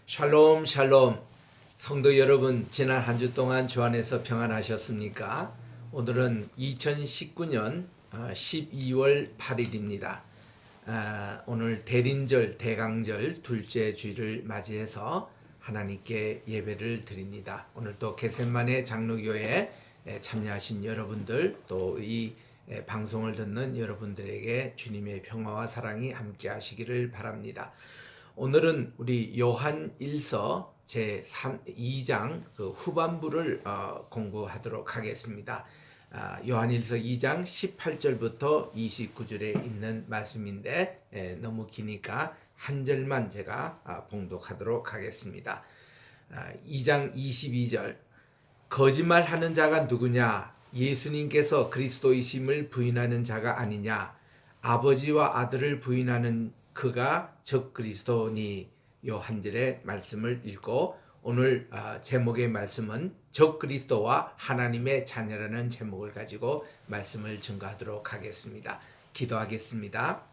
샬롬 샬롬. 성도 여러분, 지난 한 주 동안 주 안에서 평안하셨습니까? 오늘은 2019년 12월 8일입니다. 오늘 대림절 대강절 둘째 주일을 맞이해서 하나님께 예배를 드립니다. 오늘 또 겟셋마네 장로교회에 참여하신 여러분들, 또 이 방송을 듣는 여러분들에게 주님의 평화와 사랑이 함께 하시기를 바랍니다. 오늘은 우리 요한 1서 제2장 그 후반부를 공부하도록 하겠습니다. 요한 1서 2장 18절부터 29절에 있는 말씀인데 너무 기니까 한 절만 제가 봉독하도록 하겠습니다. 2장 22절. 거짓말하는 자가 누구냐? 예수님께서 그리스도이심을 부인하는 자가 아니냐? 아버지와 아들을 부인하는 그가 적 그리스도니. 요 한 절의 말씀을 읽고 오늘 제목의 말씀은 적 그리스도와 하나님의 자녀라는 제목을 가지고 말씀을 증거하도록 하겠습니다. 기도하겠습니다.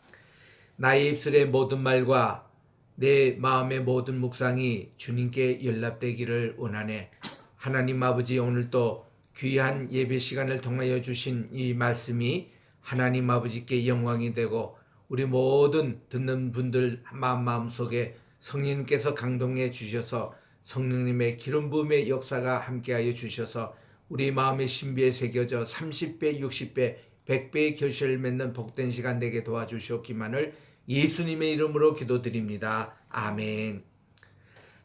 나의 입술의 모든 말과 내 마음의 모든 묵상이 주님께 연락되기를 원하네. 하나님 아버지, 오늘도 귀한 예배 시간을 통하여 주신 이 말씀이 하나님 아버지께 영광이 되고 우리 모든 듣는 분들 마음속에 성령님께서 강동해 주셔서 성령님의 기름 부음의 역사가 함께하여 주셔서 우리 마음의 신비에 새겨져 30배, 60배, 100배의 결실을 맺는 복된 시간 되게 도와주시옵기만을 예수님의 이름으로 기도드립니다. 아멘.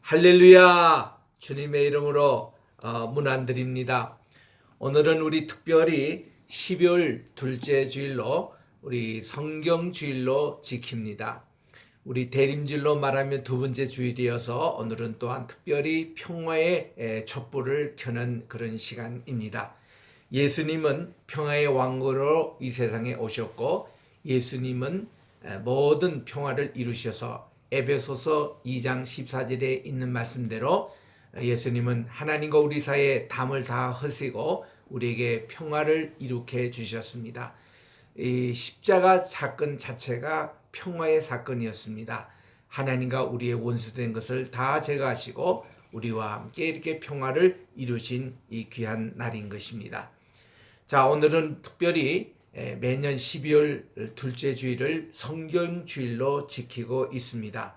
할렐루야. 주님의 이름으로 문안드립니다. 오늘은 우리 특별히 12월 둘째 주일로 우리 성경주일로 지킵니다. 우리 대림절로 말하면 두 번째 주일이어서 오늘은 또한 특별히 평화의 촛불을 켜는 그런 시간입니다. 예수님은 평화의 왕으로 이 세상에 오셨고 예수님은 모든 평화를 이루셔서 에베소서 2장 14절에 있는 말씀대로 예수님은 하나님과 우리 사이에 담을 다 허시고 우리에게 평화를 이룩해 주셨습니다. 이 십자가 사건 자체가 평화의 사건이었습니다. 하나님과 우리의 원수된 것을 다 제거하시고 우리와 함께 이렇게 평화를 이루신 이 귀한 날인 것입니다. 자, 오늘은 특별히 매년 12월 둘째 주일을 성경주일로 지키고 있습니다.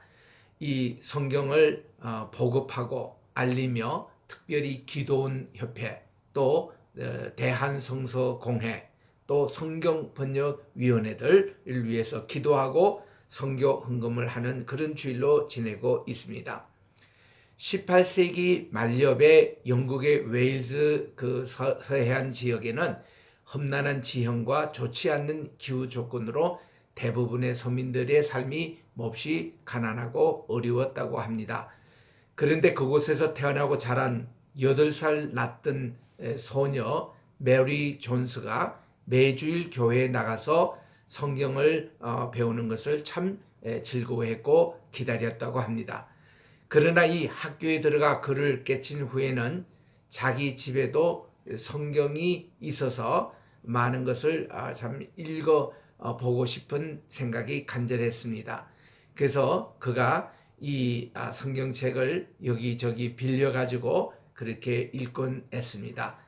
이 성경을 보급하고 알리며 특별히 기도원 협회, 또 대한성서공회, 또 성경번역위원회들을 위해서 기도하고 선교 헌금을 하는 그런 주일로 지내고 있습니다. 18세기 말엽에 영국의 웨일즈 그 서해안 지역에는 험난한 지형과 좋지 않는 기후 조건으로 대부분의 서민들의 삶이 몹시 가난하고 어려웠다고 합니다. 그런데 그곳에서 태어나고 자란 8살 낳던 소녀 메리 존스가 매주일 교회에 나가서 성경을 배우는 것을 참 즐거워했고 기다렸다고 합니다. 그러나 이 학교에 들어가 글을 깨친 후에는 자기 집에도 성경이 있어서 많은 것을 참 읽어보고 싶은 생각이 간절했습니다. 그래서 그가 이 성경책을 여기저기 빌려가지고 그렇게 읽곤 했습니다.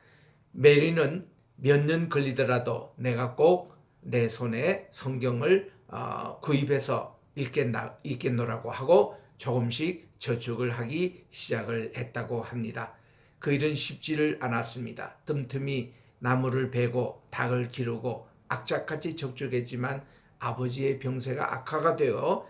메리는 몇 년 걸리더라도 내가 꼭 내 손에 성경을 구입해서 읽겠노라고 하고 조금씩 저축을 하기 시작을 했다고 합니다. 그 일은 쉽지를 않았습니다. 틈틈이 나무를 베고 닭을 기르고 악착같이 저축했지만 아버지의 병세가 악화가 되어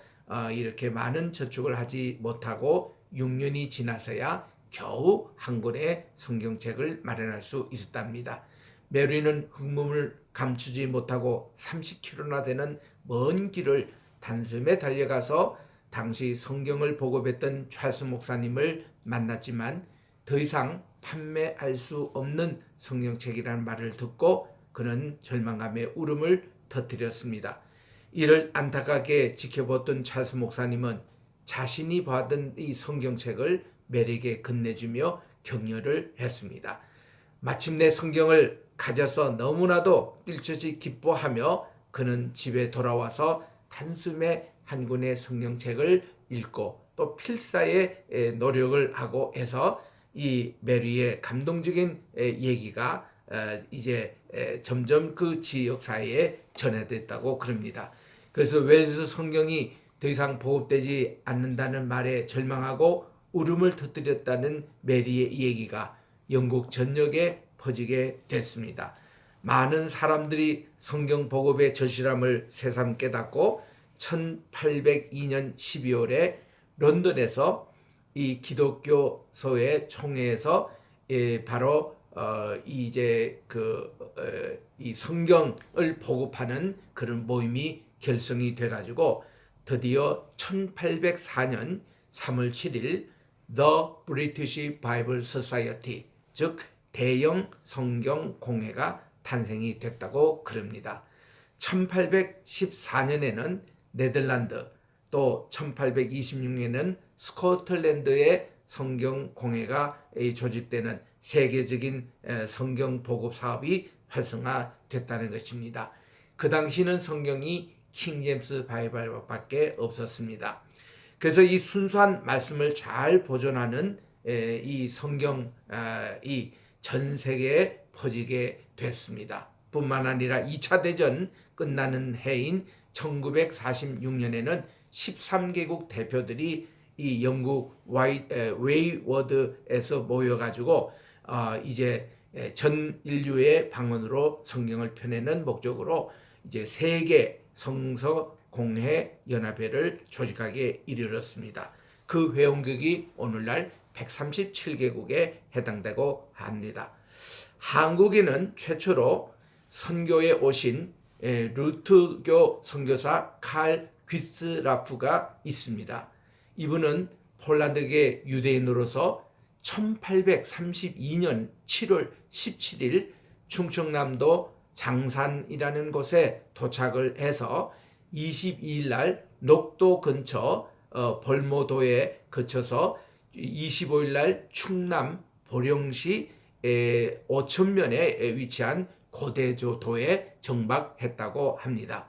이렇게 많은 저축을 하지 못하고 6년이 지나서야 겨우 한 권의 성경책을 마련할 수 있었답니다. 메리는 흑몸을 감추지 못하고 30km나 되는 먼 길을 단숨에 달려가서 당시 성경을 보급했던 찰스 목사님을 만났지만 더 이상 판매할 수 없는 성경책이라는 말을 듣고 그는 절망감에 울음을 터뜨렸습니다. 이를 안타깝게 지켜보던 찰스 목사님은 자신이 받은 이 성경책을 메리에게 건네주며 격려를 했습니다. 마침내 성경을 가져서 너무나도 삘처시 기뻐하며 그는 집에 돌아와서 단숨에 한 권의 성경책을 읽고 또 필사의 노력을 하고 해서 이 메리의 감동적인 얘기가 이제 점점 그 지역 사회에 전해졌다고 그럽니다. 그래서 웨일즈 성경이 더 이상 보급되지 않는다는 말에 절망하고 울음을 터뜨렸다는 메리의 얘기가 영국 전역에 퍼지게 됐습니다. 많은 사람들이 성경 보급의 절실함을 새삼 깨닫고 1802년 12월에 런던에서 이 기독교 소회 총회에서 바로 이제 이 성경을 보급하는 그런 모임이 결성이 돼가지고 드디어 1804년 3월 7일 The British Bible Society, 즉 대영 성경 공회가 탄생이 됐다고 그럽니다. 1814년에는 네덜란드, 또 1826년에는 스코틀랜드의 성경 공회가 조직되는 세계적인 성경 보급 사업이 활성화됐다는 것입니다. 그 당시는 성경이 킹제임스 바이블밖에 없었습니다. 그래서 이 순수한 말씀을 잘 보존하는 이 성경이 전 세계에 퍼지게 됐습니다. 뿐만 아니라 2차 대전 끝나는 해인 1946년에는 13개국 대표들이 이 영국 웨이워드에서 모여가지고 이제 전 인류의 방언으로 성경을 펴내는 목적으로 이제 세계 성서 공회 연합회를 조직하게 이르렀습니다. 그 회원국이 오늘날 137개국에 해당되고 합니다. 한국에는 최초로 선교에 오신 루트교 선교사 칼 귀스라프가 있습니다. 이분은 폴란드계 유대인으로서 1832년 7월 17일 충청남도 장산이라는 곳에 도착을 해서 22일 날 녹도 근처 벌모도에 거쳐서 25일 날 충남 보령시 오천면에 위치한 고대조도에 정박했다고 합니다.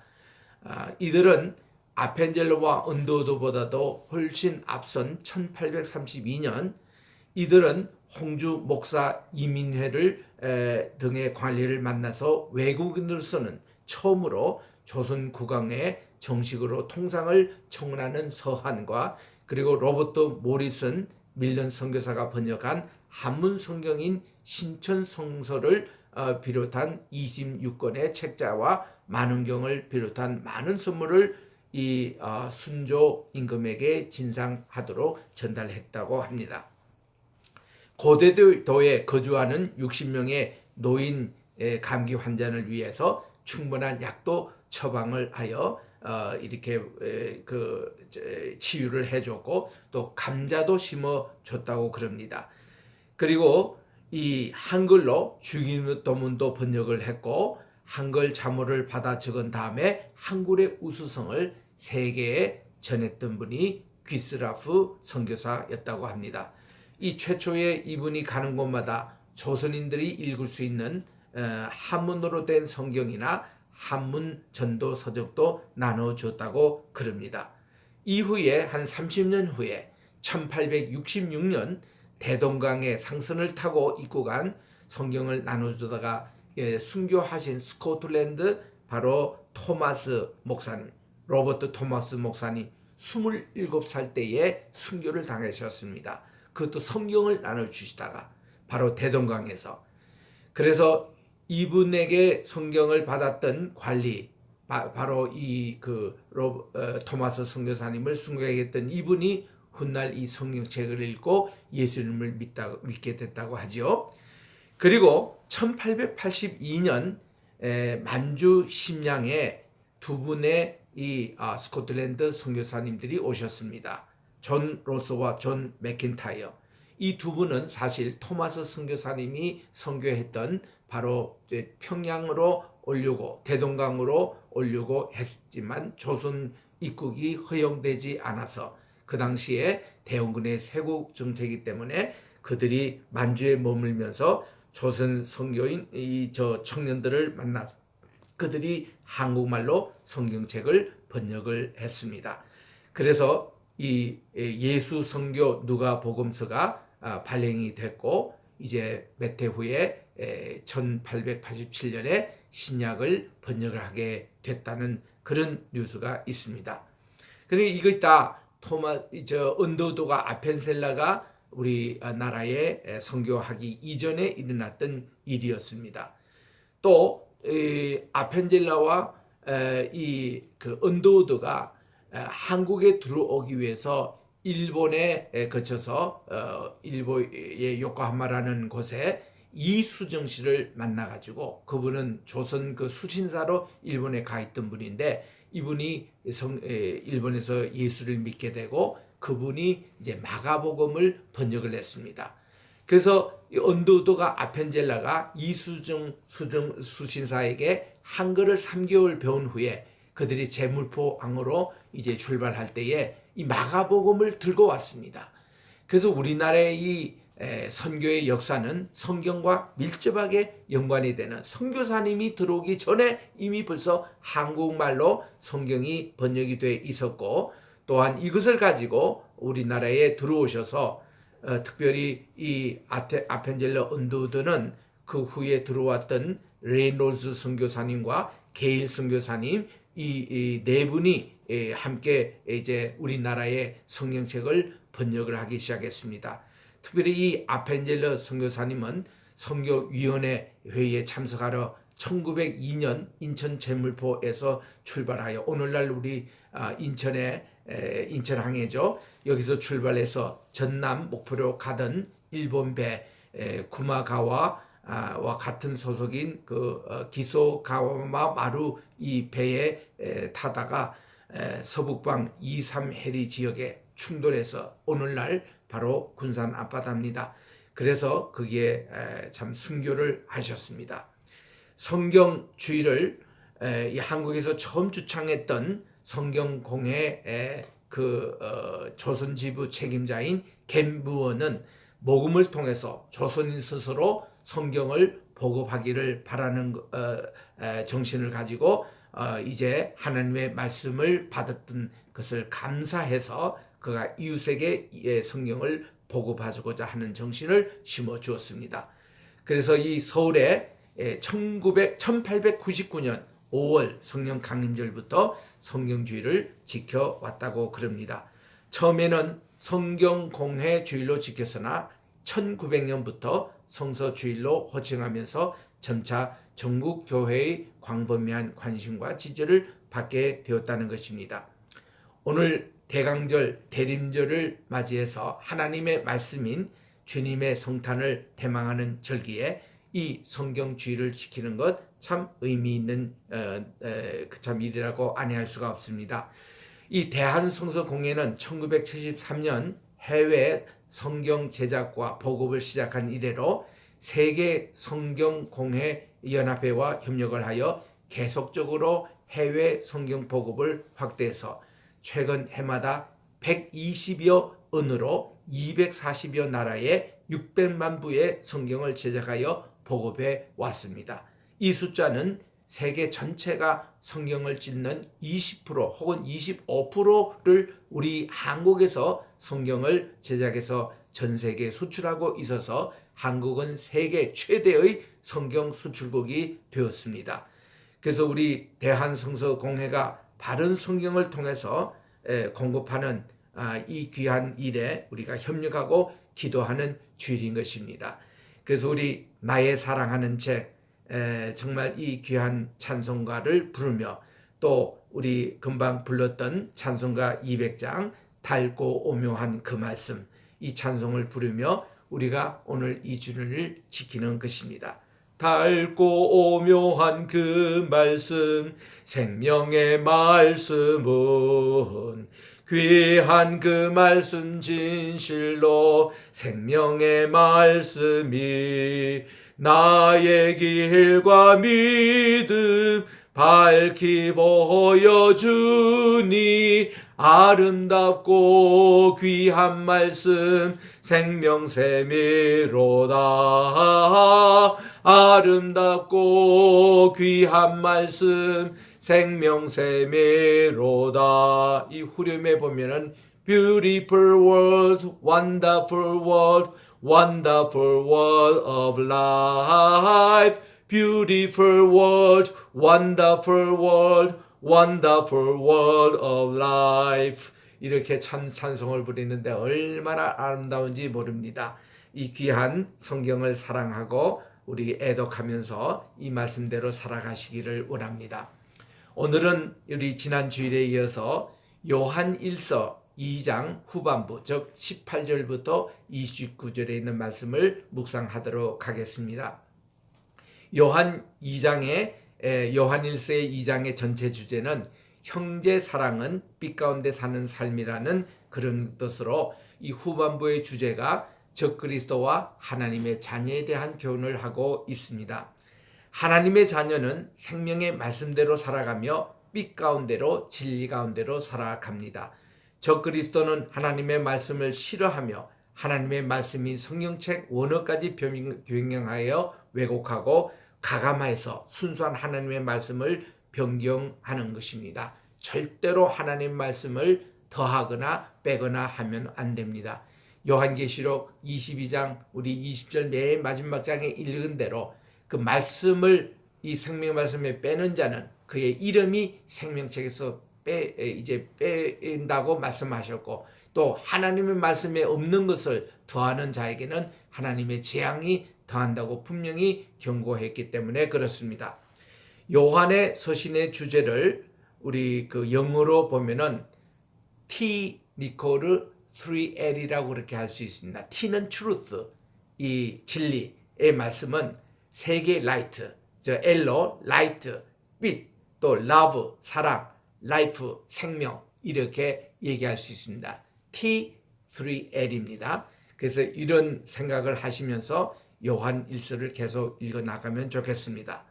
이들은 아펜젤로와 언더우드보다도 훨씬 앞선 1832년 이들은 홍주 목사 이민회를 등의 관리를 만나서 외국인으로서는 처음으로 조선 국왕에 정식으로 통상을 청원하는 서한과 그리고 로버트 모리슨 밀런 선교사가 번역한 한문 성경인 신천성서를 비롯한 26권의 책자와 만원경을 비롯한 많은 선물을 이 순조 임금에게 진상하도록 전달했다고 합니다. 고대도에 거주하는 60명의 노인 감기 환자를 위해서 충분한 약도 처방을 하여 이렇게 치유를 해줬고 또 감자도 심어줬다고 그럽니다. 그리고 이 한글로 주기도문도 번역을 했고 한글 자모를 받아 적은 다음에 한글의 우수성을 세계에 전했던 분이 귀스라프 선교사였다고 합니다. 이 최초에 이분이 가는 곳마다 조선인들이 읽을 수 있는 한문으로 된 성경이나 한문 전도 서적도 나눠줬다고 그럽니다. 이후에 한 30년 후에 1866년 대동강의 상선을 타고 입국한 성경을 나눠주다가 순교하신 스코틀랜드 바로 토마스 목사님, 로버트 토마스 목사님 27살 때에 순교를 당하셨습니다. 그것도 성경을 나눠주시다가 바로 대동강에서. 그래서 이분에게 성경을 받았던 관리, 바로 이 토마스 선교사님을 순교하게 했던 이분이 훗날 이 성경책을 읽고 예수님을 믿게 됐다고 하지요. 그리고 1882년 만주 심양에 두 분의 이 스코틀랜드 선교사님들이 오셨습니다. 존 로스와 존 맥킨타이어. 이 두 분은 사실 토마스 선교사님이 선교했던 바로 평양으로 오려고 대동강으로 오려고 했지만 조선 입국이 허용되지 않아서 그 당시에 대원군의 세국 정책이기 때문에 그들이 만주에 머물면서 조선 선교인 청년들을 만나 그들이 한국말로 성경책을 번역을 했습니다. 그래서 이 예수 선교 누가복음서가 발행이 됐고 이제 몇 해 후에 1887년에 신약을 번역을 하게 됐다는 그런 뉴스가 있습니다. 그러니까 이것이 다 언더우드가 아펜셀러가 우리 나라에 선교하기 이전에 일어났던 일이었습니다. 또 아펜젤라와 그 언더우드가 한국에 들어오기 위해서 일본에 거쳐서 일본의 요코하마라는 곳에 이수정 씨를 만나가지고, 그분은 조선 그 수신사로 일본에 가 있던 분인데, 이분이 일본에서 예수를 믿게 되고 그분이 이제 마가복음을 번역을 했습니다. 그래서 언더우드가 아펜젤라가 이수정 수신사에게 한글을 3개월 배운 후에 그들이 제물포항으로 이제 출발할 때에 이 마가복음을 들고 왔습니다. 그래서 우리나라의 이 선교의 역사는 성경과 밀접하게 연관이 되는, 선교사님이 들어오기 전에 이미 벌써 한국말로 성경이 번역이 돼 있었고, 또한 이것을 가지고 우리나라에 들어오셔서 특별히 이 아펜젤러 언더우드는 그 후에 들어왔던 레이놀스 선교사님과 게일 선교사님, 이 네 분이 함께 이제 우리나라의 성경책을 번역을 하기 시작했습니다. 특별히 이 아펜젤러 선교사님은 선교위원회 회의에 참석하러 1902년 인천 제물포에서 출발하여 오늘날 우리 인천항해죠. 여기서 출발해서 전남 목포로 가던 일본 배 구마가와와 같은 소속인 그 기소가와마 마루 이 배에 타다가 서북방 23해리 지역에 충돌해서 오늘날 바로 군산 앞바다입니다. 그래서 거기에 참 순교를 하셨습니다. 성경주의를 한국에서 처음 주창했던 성경공회 조선지부 책임자인 갬부원은 복음을 통해서 조선인 스스로 성경을 보급하기를 바라는 정신을 가지고 이제 하나님의 말씀을 받았던 것을 감사해서 그가 이웃에게 성경을 보급하고자 하는 정신을 심어 주었습니다. 그래서 이 서울에 1899년 5월 성령 강림절부터 성경주의를 지켜왔다고 그럽니다. 처음에는 성경공회 주일로 지켰으나 1900년부터 성서주일로 호칭하면서 점차 전국 교회의 광범위한 관심과 지지를 받게 되었다는 것입니다. 오늘 대강절, 대림절을 맞이해서 하나님의 말씀인 주님의 성탄을 대망하는 절기에 이 성경주의를 지키는 것 참 의미 있는 참 일이라고 아니할 수가 없습니다. 이 대한성서공회는 1973년 해외 성경 제작과 보급을 시작한 이래로 세계 성경공회 연합회와 협력을 하여 계속적으로 해외 성경 보급을 확대해서 최근 해마다 120여 언어로 240여 나라에 600만 부의 성경을 제작하여 보급해 왔습니다. 이 숫자는 세계 전체가 성경을 찍는 20% 혹은 25%를 우리 한국에서 성경을 제작해서 전 세계에 수출하고 있어서 한국은 세계 최대의 성경 수출국이 되었습니다. 그래서 우리 대한성서공회가 바른 성경을 통해서 공급하는 이 귀한 일에 우리가 협력하고 기도하는 주일인 것입니다. 그래서 우리 나의 사랑하는 책, 정말 이 귀한 찬송가를 부르며, 또 우리 금방 불렀던 찬송가 200장 달고 오묘한 그 말씀, 이 찬송을 부르며 우리가 오늘 이 주를 지키는 것입니다. 달고 오묘한 그 말씀, 생명의 말씀은 귀한 그 말씀 진실로 생명의 말씀이 나의 길과 믿음 밝히 보여주니 아름답고 귀한 말씀 생명샘이로다. 아름답고 귀한 말씀 생명샘이로다. 이 후렴에 보면은 Beautiful world, wonderful world, wonderful world of life. Beautiful world, wonderful world, wonderful world of life. 이렇게 참 찬송을 부리는데 얼마나 아름다운지 모릅니다. 이 귀한 성경을 사랑하고 우리 애독하면서 이 말씀대로 살아가시기를 원합니다. 오늘은 우리 지난 주일에 이어서 요한 1서 2장 후반부, 즉 18절부터 29절에 있는 말씀을 묵상하도록 하겠습니다. 요한 2장의 요한 1서의 2장의 전체 주제는 형제 사랑은 빛 가운데 사는 삶이라는 그런 뜻으로 이 후반부의 주제가 적그리스도와 하나님의 자녀에 대한 교훈을 하고 있습니다. 하나님의 자녀는 생명의 말씀대로 살아가며 빛 가운데로 진리 가운데로 살아갑니다. 적그리스도는 하나님의 말씀을 싫어하며 하나님의 말씀인 성경책 원어까지 변경하여 왜곡하고 가감해서 순수한 하나님의 말씀을 변경하는 것입니다. 절대로 하나님 말씀을 더하거나 빼거나 하면 안 됩니다. 요한계시록 22장 우리 20절 맨 마지막 장에 읽은 대로 그 말씀을 이 생명 말씀에 빼는 자는 그의 이름이 생명책에서 뺀다고 말씀하셨고, 또 하나님의 말씀에 없는 것을 더하는 자에게는 하나님의 재앙이 더한다고 분명히 경고했기 때문에 그렇습니다. 요한의 서신의 주제를 우리 그 영어로 보면은 T 니코르 3L이라고 그렇게 할 수 있습니다. T는 truth, 이 진리의 말씀은 세계 라이트, 저 L로 라이트, 빛, 또 love, 사랑, life, 생명, 이렇게 얘기할 수 있습니다. T3L입니다. 그래서 이런 생각을 하시면서 요한 1서를 계속 읽어 나가면 좋겠습니다.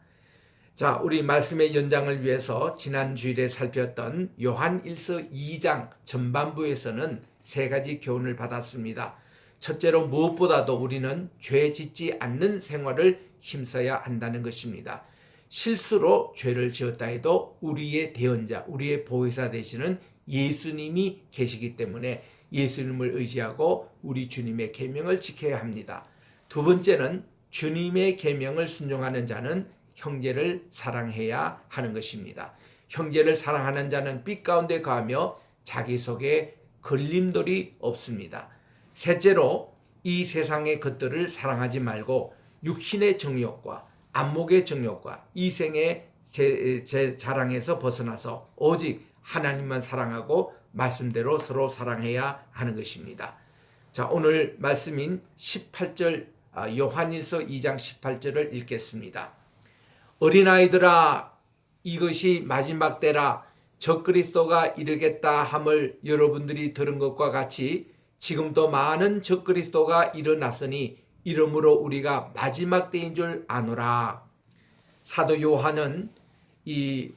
자, 우리 말씀의 연장을 위해서 지난 주일에 살폈던 요한 1서 2장 전반부에서는 세 가지 교훈을 받았습니다. 첫째로 무엇보다도 우리는 죄 짓지 않는 생활을 힘써야 한다는 것입니다. 실수로 죄를 지었다 해도 우리의 대언자, 우리의 보혜사 되시는 예수님이 계시기 때문에 예수님을 의지하고 우리 주님의 계명을 지켜야 합니다. 두 번째는 주님의 계명을 순종하는 자는 형제를 사랑해야 하는 것입니다. 형제를 사랑하는 자는 빛 가운데 거하며 자기 속에 걸림돌이 없습니다. 셋째로 이 세상의 것들을 사랑하지 말고 육신의 정욕과 안목의 정욕과 이생의 제 자랑에서 벗어나서 오직 하나님만 사랑하고 말씀대로 서로 사랑해야 하는 것입니다. 자, 오늘 말씀인 18절 요한일서 2장 18절을 읽겠습니다. 어린아이들아, 이것이 마지막 때라. 적그리스도가 이르겠다 함을 여러분들이 들은 것과 같이 지금도 많은 적그리스도가 일어났으니 이러므로 우리가 마지막 때인 줄 아노라. 사도 요한은 이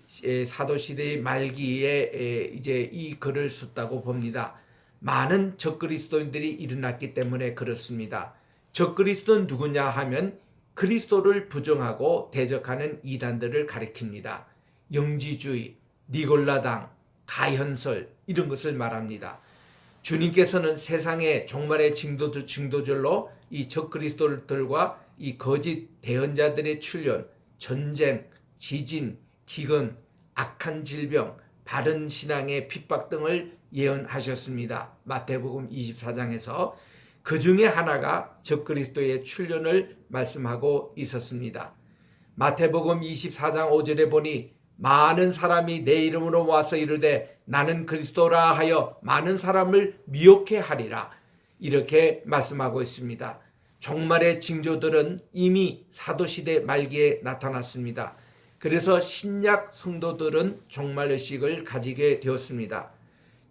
사도시대의 말기에 이제 이 글을 썼다고 봅니다. 많은 적그리스도인들이 일어났기 때문에 그렇습니다. 적그리스도는 누구냐 하면 그리스도를 부정하고 대적하는 이단들을 가리킵니다. 영지주의, 니골라당, 가현설 이런 것을 말합니다. 주님께서는 세상의 종말의 징도절로 이 적그리스도들과 이 거짓 대언자들의 출현, 전쟁, 지진, 기근, 악한 질병, 바른 신앙의 핍박 등을 예언하셨습니다. 마태복음 24장에서 그 중에 하나가 적그리스도의 출현을 말씀하고 있었습니다. 마태복음 24장 5절에 보니 많은 사람이 내 이름으로 와서 이르되 나는 그리스도라 하여 많은 사람을 미혹해 하리라. 이렇게 말씀하고 있습니다. 종말의 징조들은 이미 사도시대 말기에 나타났습니다. 그래서 신약 성도들은 종말의식을 가지게 되었습니다.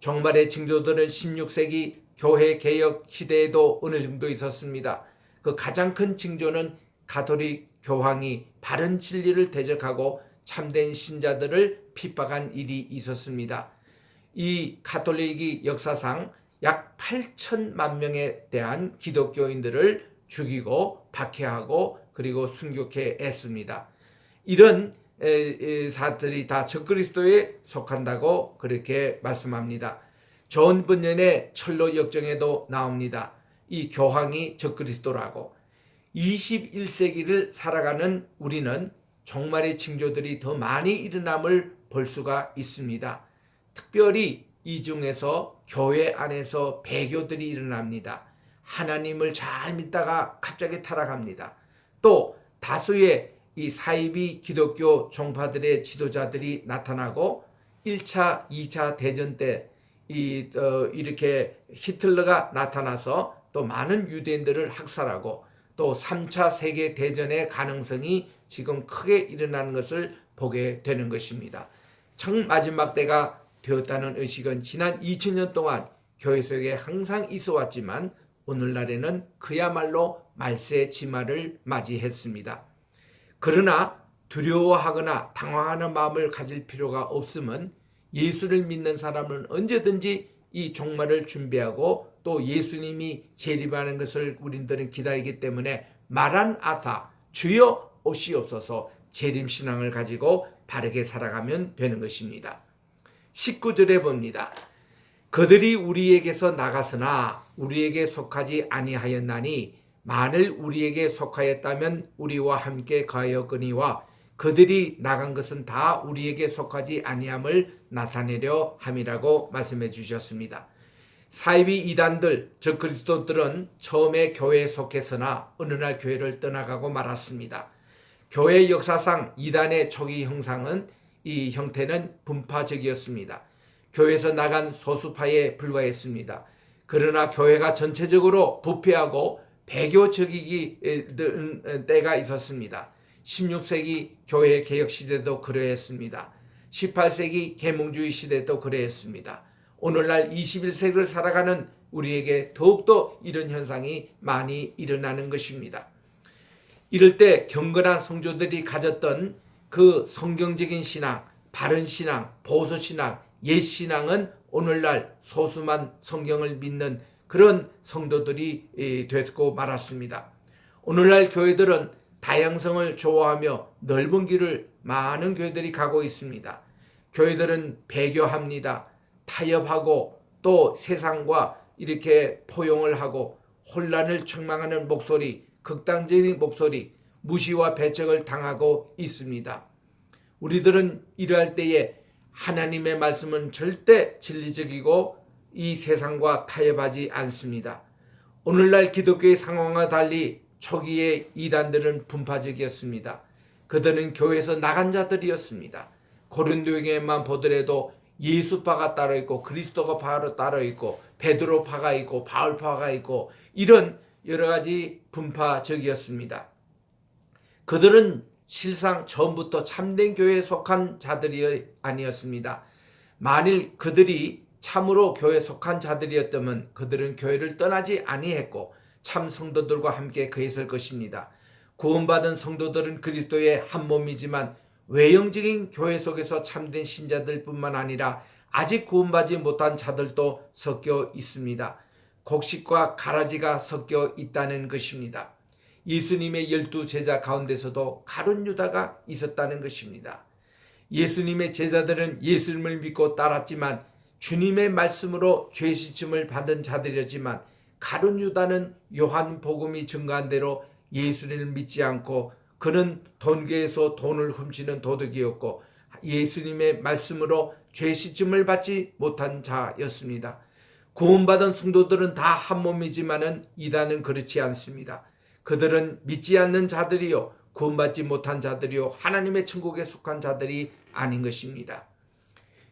종말의 징조들은 16세기 교회 개혁 시대에도 어느 정도 있었습니다. 그 가장 큰 징조는 가톨릭 교황이 바른 진리를 대적하고 참된 신자들을 핍박한 일이 있었습니다. 이 가톨릭이 역사상 약 8천만 명에 대한 기독교인들을 죽이고 박해하고 그리고 순교케 했습니다. 이런 사들이 다 적그리스도에 속한다고 그렇게 말씀합니다. 존 번연의 철로 역정에도 나옵니다. 이 교황이 적그리스도라고. 21세기를 살아가는 우리는 종말의 징조들이 더 많이 일어남을 볼 수가 있습니다. 특별히 이 중에서 교회 안에서 배교들이 일어납니다. 하나님을 잘 믿다가 갑자기 타락합니다. 또 다수의 이 사이비 기독교 종파들의 지도자들이 나타나고 1차, 2차 대전 때 이렇게 히틀러가 나타나서 또 많은 유대인들을 학살하고 또 3차 세계 대전의 가능성이 지금 크게 일어나는 것을 보게 되는 것입니다. 마지막 때가 되었다는 의식은 지난 2000년 동안 교회 속에 항상 있어 왔지만 오늘날에는 그야말로 말세 지마를 맞이했습니다. 그러나 두려워하거나 당황하는 마음을 가질 필요가 없음은 예수를 믿는 사람은 언제든지 이 종말을 준비하고 또 예수님이 재림하는 것을 우리들은 기다리기 때문에 마란아타 주여 오시옵소서 재림신앙을 가지고 바르게 살아가면 되는 것입니다. 19절에 봅니다. 그들이 우리에게서 나갔으나 우리에게 속하지 아니하였나니 만일 우리에게 속하였다면 우리와 함께 가였거니와 그들이 나간 것은 다 우리에게 속하지 아니함을 나타내려 함이라고 말씀해 주셨습니다. 사이비 이단들, 즉 그리스도들은 처음에 교회에 속했으나 어느 날 교회를 떠나가고 말았습니다. 교회 역사상 이단의 초기 형상은 이 형태는 분파적이었습니다. 교회에서 나간 소수파에 불과했습니다. 그러나 교회가 전체적으로 부패하고 배교적이기 때가 있었습니다. 16세기 교회 개혁 시대도 그러했습니다. 18세기 계몽주의 시대도 그러했습니다. 오늘날 21세기를 살아가는 우리에게 더욱더 이런 현상이 많이 일어나는 것입니다. 이럴 때 경건한 성도들이 가졌던 그 성경적인 신앙, 바른 신앙, 보수 신앙, 옛 신앙은 오늘날 소수만 성경을 믿는 그런 성도들이 됐고 말았습니다. 오늘날 교회들은 다양성을 좋아하며 넓은 길을 많은 교회들이 가고 있습니다. 교회들은 배교합니다. 타협하고 또 세상과 이렇게 포용을 하고 혼란을 책망하는 목소리, 극단적인 목소리, 무시와 배척을 당하고 있습니다. 우리들은 이러할 때에 하나님의 말씀은 절대 진리적이고 이 세상과 타협하지 않습니다. 오늘날 기독교의 상황과 달리 초기에 이단들은 분파적이었습니다. 그들은 교회에서 나간 자들이었습니다. 고린도에게만 보더라도 예수파가 따로 있고 그리스도가 바로 따로 있고 베드로파가 있고 바울파가 있고 이런 여러 가지 분파적이었습니다. 그들은 실상 처음부터 참된 교회에 속한 자들이 아니었습니다. 만일 그들이 참으로 교회에 속한 자들이었다면 그들은 교회를 떠나지 아니했고 참 성도들과 함께 거했을 것입니다. 구원받은 성도들은 그리스도의 한 몸이지만 외형적인 교회 속에서 참된 신자들뿐만 아니라 아직 구원받지 못한 자들도 섞여 있습니다. 곡식과 가라지가 섞여 있다는 것입니다. 예수님의 12 제자 가운데서도 가룟 유다가 있었다는 것입니다. 예수님의 제자들은 예수님을 믿고 따랐지만 주님의 말씀으로 죄 씻음을 받은 자들이었지만 가룟 유다는 요한복음이 증가한 대로 예수님을 믿지 않고 그는 돈궤에서 돈을 훔치는 도둑이었고 예수님의 말씀으로 죄 씻음을 받지 못한 자였습니다. 구원받은 성도들은 다 한 몸이지만은 이단은 그렇지 않습니다. 그들은 믿지 않는 자들이요 구원받지 못한 자들이요 하나님의 천국에 속한 자들이 아닌 것입니다.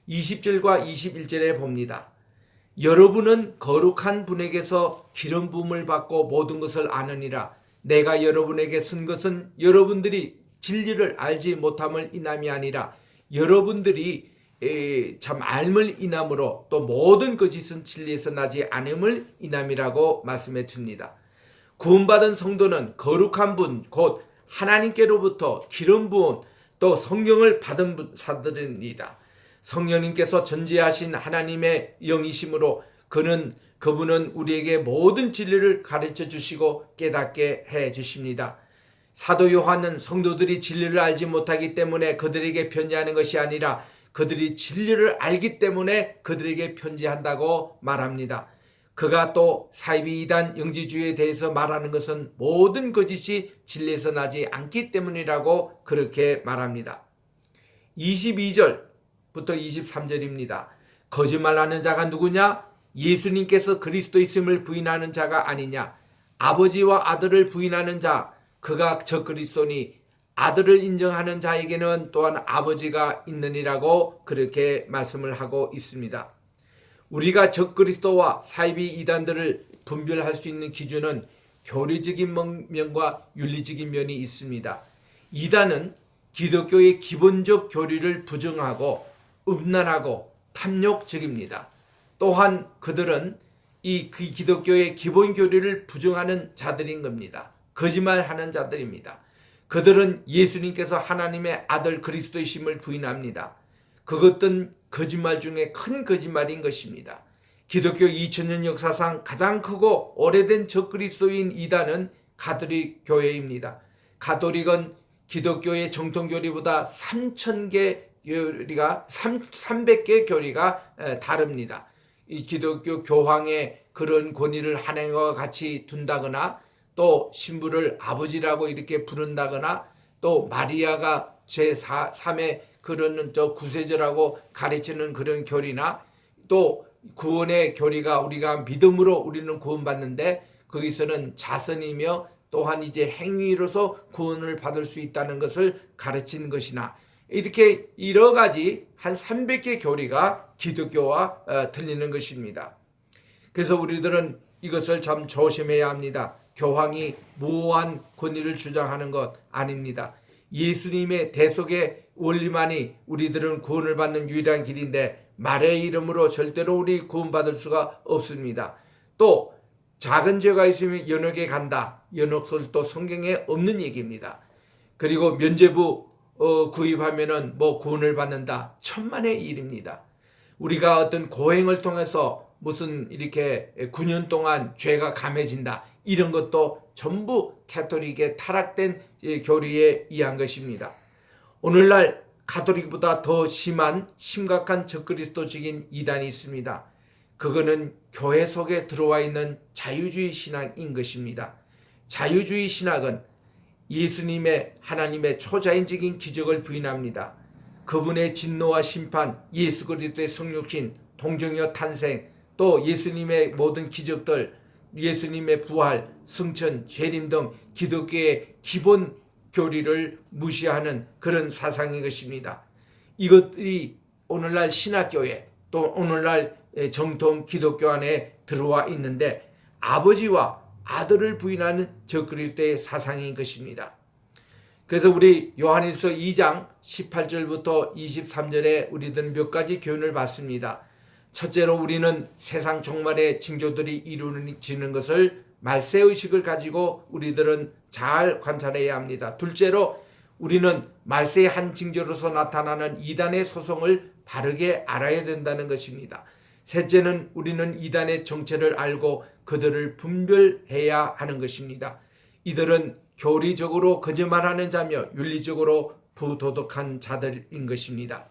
20절과 21절에 봅니다. 여러분은 거룩한 분에게서 기름 부음을 받고 모든 것을 아느니라. 내가 여러분에게 쓴 것은 여러분들이 진리를 알지 못함을 인함이 아니라 여러분들이 참 알물 인함으로 또 모든 거짓은 진리에서 나지 않음을 인함이라고 말씀해 줍니다. 구원받은 성도는 거룩한 분 곧 하나님께로부터 기름 부은 또 성령을 받은 사들입니다. 성령님께서 전지하신 하나님의 영이심으로 그분은 우리에게 모든 진리를 가르쳐 주시고 깨닫게 해 주십니다. 사도 요한은 성도들이 진리를 알지 못하기 때문에 그들에게 편지하는 것이 아니라 그들이 진리를 알기 때문에 그들에게 편지한다고 말합니다. 그가 또 사이비 이단 영지주의에 대해서 말하는 것은 모든 거짓이 진리에서 나지 않기 때문이라고 그렇게 말합니다. 22절부터 23절입니다. 거짓말하는 자가 누구냐? 예수님께서 그리스도이심을 부인하는 자가 아니냐? 아버지와 아들을 부인하는 자, 그가 저 그리스도니 아들을 인정하는 자에게는 또한 아버지가 있느니라고 그렇게 말씀을 하고 있습니다. 우리가 적그리스도와 사이비 이단들을 분별할 수 있는 기준은 교리적인 면과 윤리적인 면이 있습니다. 이단은 기독교의 기본적 교리를 부정하고 음란하고 탐욕적입니다. 또한 그들은 이 기독교의 기본 교리를 부정하는 자들인 겁니다. 거짓말하는 자들입니다. 그들은 예수님께서 하나님의 아들 그리스도이심을 부인합니다. 그것은 거짓말 중에 큰 거짓말인 것입니다. 기독교 2000년 역사상 가장 크고 오래된 적그리스도인 이단은 가톨릭 교회입니다. 가톨릭은 기독교의 정통교리보다 3000개 교리가 300개 교리가 다릅니다. 이 기독교 교황의 그런 권위를 하나님과 같이 둔다거나 또 신부를 아버지라고 이렇게 부른다거나 또 마리아가 제3의 그런 구세주라고 가르치는 그런 교리나 또 구원의 교리가 우리가 믿음으로 우리는 구원받는데 거기서는 자선이며 또한 이제 행위로서 구원을 받을 수 있다는 것을 가르친 것이나 이렇게 여러 가지 한 300개 교리가 기독교와 틀리는 것입니다. 그래서 우리들은 이것을 참 조심해야 합니다. 교황이 무오한 권위를 주장하는 것 아닙니다. 예수님의 대속의 원리만이 우리들은 구원을 받는 유일한 길인데 말의 이름으로 절대로 우리 구원받을 수가 없습니다. 또 작은 죄가 있으면 연옥에 간다. 연옥설도 성경에 없는 얘기입니다. 그리고 면죄부 구입하면은 구원을 받는다. 천만의 일입니다. 우리가 어떤 고행을 통해서 무슨 이렇게 9년 동안 죄가 감해진다. 이런 것도 전부 가톨릭의 타락된 교리에 의한 것입니다. 오늘날 가톨릭보다 더 심각한 적그리스도적인 이단이 있습니다. 그거는 교회 속에 들어와 있는 자유주의 신학인 것입니다. 자유주의 신학은 예수님의 하나님의 초자연적인 기적을 부인합니다. 그분의 진노와 심판, 예수 그리스도의 성육신, 동정녀 탄생, 또 예수님의 모든 기적들, 예수님의 부활, 승천, 재림 등 기독교의 기본 교리를 무시하는 그런 사상인 것입니다. 이것이 오늘날 신학교에 또 오늘날 정통 기독교 안에 들어와 있는데 아버지와 아들을 부인하는 적그리스도의 사상인 것입니다. 그래서 우리 요한일서 2장 18절부터 23절에 우리들은 몇 가지 교훈을 받습니다. 첫째로 우리는 세상 종말의 징조들이 이루어지는 것을 말세의식을 가지고 우리들은 잘 관찰해야 합니다. 둘째로 우리는 말세의 한 징조로서 나타나는 이단의 소송을 바르게 알아야 된다는 것입니다. 셋째는 우리는 이단의 정체를 알고 그들을 분별해야 하는 것입니다. 이들은 교리적으로 거짓말하는 자며 윤리적으로 부도덕한 자들인 것입니다.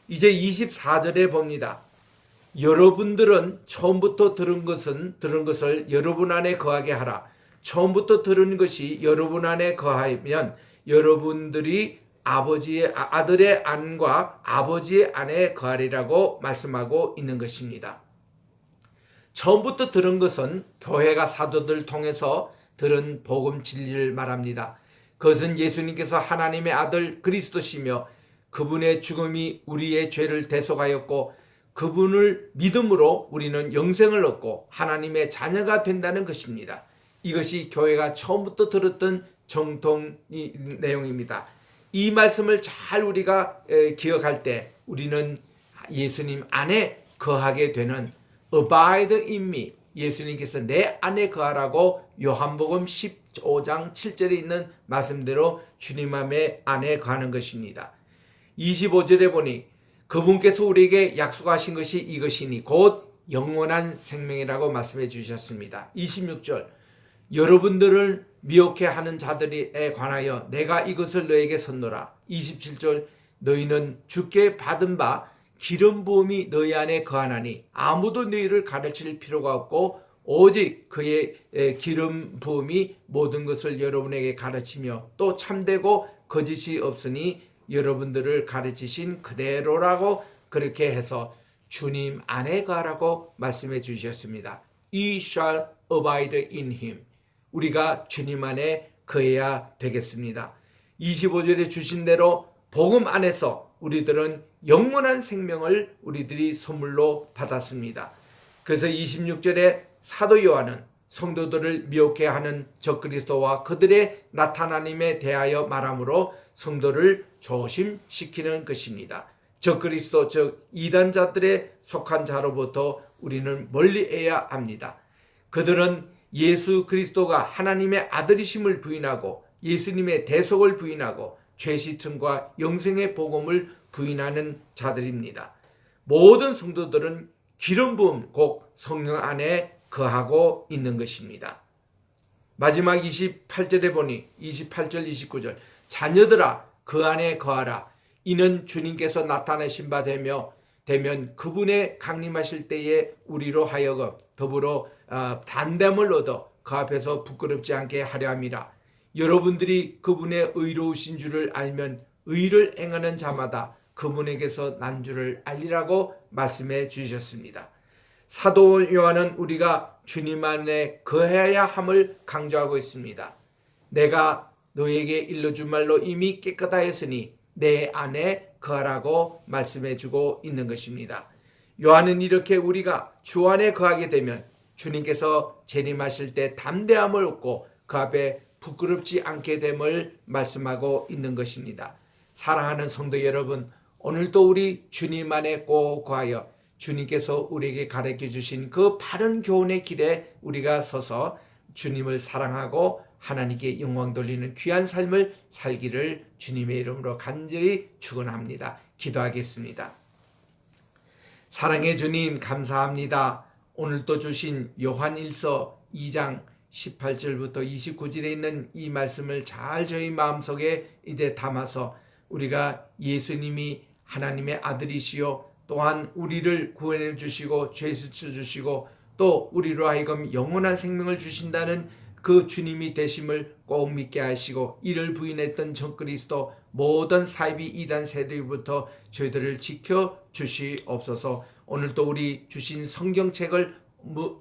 이제 24절에 봅니다. 여러분들은 처음부터 들은 것을 여러분 안에 거하게 하라. 처음부터 들은 것이 여러분 안에 거하면 여러분들이 아들의 안과 아버지의 안에 거하리라고 말씀하고 있는 것입니다. 처음부터 들은 것은 교회가 사도들 통해서 들은 복음 진리를 말합니다. 그것은 예수님께서 하나님의 아들 그리스도시며 그분의 죽음이 우리의 죄를 대속하였고 그분을 믿음으로 우리는 영생을 얻고 하나님의 자녀가 된다는 것입니다. 이것이 교회가 처음부터 들었던 정통 내용입니다. 이 말씀을 잘 우리가 기억할 때 우리는 예수님 안에 거하게 되는 Abide in me, 예수님께서 내 안에 거하라고 요한복음 15장 7절에 있는 말씀대로 주님 안에 거하는 것입니다. 25절에 보니 그분께서 우리에게 약속하신 것이 이것이니 곧 영원한 생명이라고 말씀해 주셨습니다. 26절 여러분들을 미혹해 하는 자들에 관하여 내가 이것을 너에게 선노라. 27절 너희는 주께 받은 바 기름 부음이 너희 안에 거하나니 아무도 너희를 가르칠 필요가 없고 오직 그의 기름 부음이 모든 것을 여러분에게 가르치며 또 참되고 거짓이 없으니 여러분들을 가르치신 그대로라고 그렇게 해서 주님 안에 거하라고 말씀해 주셨습니다. Ye shall abide in him. 우리가 주님 안에 거해야 되겠습니다. 25절에 주신 대로 복음 안에서 우리들은 영원한 생명을 우리들이 선물로 받았습니다. 그래서 26절에 사도 요한은 성도들을 미혹해 하는 적그리스도와 그들의 나타나님에 대하여 말하므로 성도를 조심시키는 것입니다. 적그리스도 즉 이단자들에 속한 자로부터 우리는 멀리해야 합니다. 그들은 예수 그리스도가 하나님의 아들이심을 부인하고 예수님의 대속을 부인하고 죄시층과 영생의 복음을 부인하는 자들입니다. 모든 성도들은 기름 부음 곧 성령 안에 거하고 있는 것입니다. 마지막 28절에 보니 28절 29절 자녀들아 그 안에 거하라. 이는 주님께서 나타내신 바 되면 그분의 강림하실 때에 우리로 하여금 더불어 단담을 얻어 그 앞에서 부끄럽지 않게 하려 함이라. 여러분들이 그분의 의로우신 줄을 알면 의를 행하는 자마다 그분에게서 난 줄을 알리라고 말씀해 주셨습니다. 사도 요한은 우리가 주님 안에 거해야 함을 강조하고 있습니다. 내가 너에게 일러준 말로 이미 깨끗하였으니 내 안에 거하라고 말씀해 주고 있는 것입니다. 요한은 이렇게 우리가 주 안에 거하게 되면 주님께서 재림하실 때 담대함을 얻고 그 앞에 부끄럽지 않게 됨을 말씀하고 있는 것입니다. 사랑하는 성도 여러분, 오늘도 우리 주님 안에 꼭 거하여 주님께서 우리에게 가르쳐 주신 그 바른 교훈의 길에 우리가 서서 주님을 사랑하고 하나님께 영광 돌리는 귀한 삶을 살기를 주님의 이름으로 간절히 축원합니다. 기도하겠습니다. 사랑의 주님 감사합니다. 오늘도 주신 요한일서 2장 18절부터 29절에 있는 이 말씀을 잘 저희 마음속에 이제 담아서 우리가 예수님이 하나님의 아들이시요 또한 우리를 구원해 주시고 죄 씻어 주시고 또 우리로 하여금 영원한 생명을 주신다는 그 주님이 되심을 꼭 믿게 하시고 이를 부인했던 적그리스도 모든 사이비 이단 세력부터 저희들을 지켜 주시옵소서. 오늘도 우리 주신 성경책을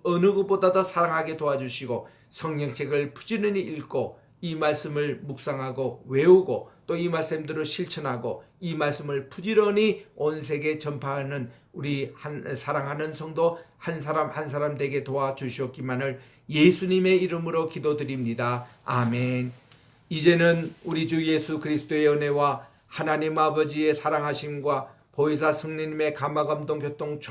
어느 것보다 더 사랑하게 도와주시고 성경책을 부지런히 읽고 이 말씀을 묵상하고 외우고 또 이 말씀대로 실천하고 이 말씀을 부지런히 온 세계에 전파하는 우리 사랑하는 성도 한 사람 한 사람 되게 도와주시옵기만을 예수님의 이름으로 기도드립니다. 아멘. 이제는 우리 주 예수 그리스도의 은혜와 하나님 아버지의 사랑하심과 보혜사 성령님의 감화 감동 교통